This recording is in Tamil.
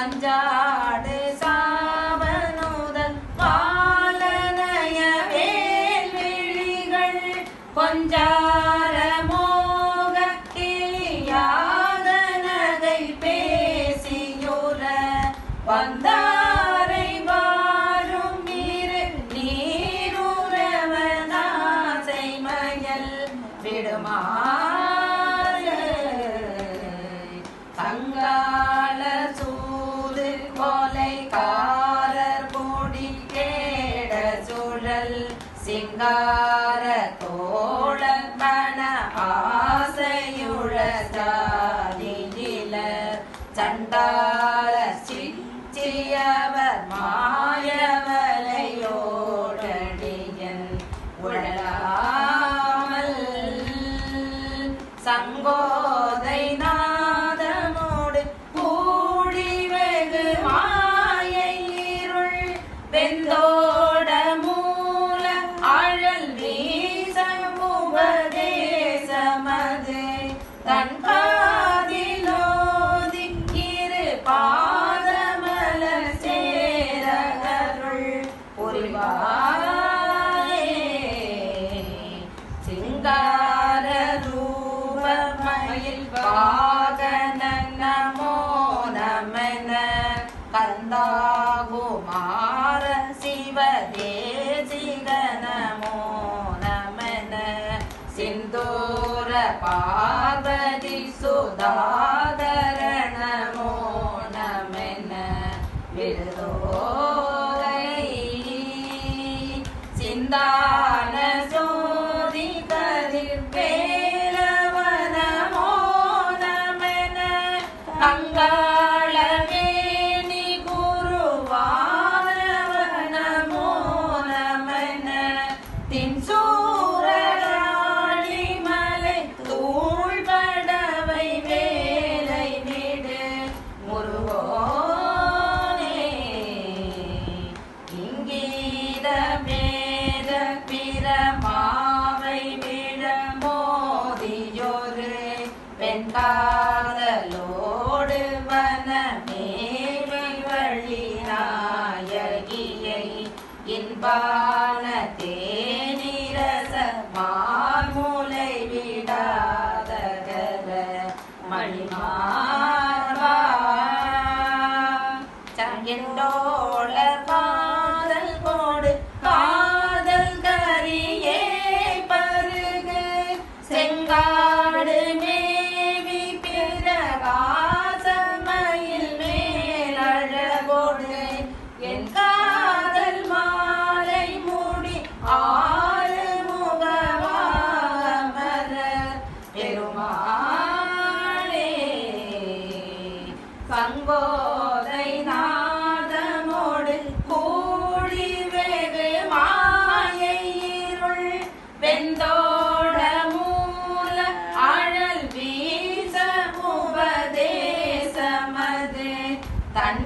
பஞ்சாடு சாவனுதல் பாலனய வேல்விழிகள் கொஞ்சார மோக கிளியாக நகை பேசியுற வந்தாரை வாரும் நீருறவனாசை மயல் விடுமா சங்கால சூது கொலைக்காரர் பொடி கேட சுழல் சிங்கார தோழன் மன ஆசையுழ ஜாதியில சண்டால சிச்சியவர் மாயவலையோடடியன் உழலாமல் சங்கோதை நாதமோடு கூடி வெகு மாயை இருள் வெந்தோட மூல அழல் வீசமுபதேசமது தன் காதிலோதி இரு பாதமலர் சேரகருள் புரிவாயே சிங்கார ரூபமயில் வாகன நமோ நமன கந்தாகுமார சிவதேசிக நமோ நமன சிந்தூர பார்வதி சுதாகர நமோ நமன விருதோரை சிந்தான சோதி கதிர் வேலவ நமோ நமன கங்காளவேணி குருவானவ நமோ நமன தின்சூரராளி மலை தூள்படவை வேலை விடு முருகோனே இங்கீத மேத பிரமாவை விட மோதியொரு வெண்காதலோடு வனமேவி வழி நாயகியை இன்பான தேனிரச மாமுலை விடாதகர மணிமார்வா சங்கிண்டோள காதல் கோடு காதல் கரியே பருகு செங்காடு மேவி பிரகாசமயில் மேலழகோடு என் காதல் மாலை மூடி ஆறு முகவாமர பெருமாளே சங்கோதை நாதமோடு கூடி வெகு மாயை இருள் வெந்தோட மூல அழல் வீச உபதேசமது தன்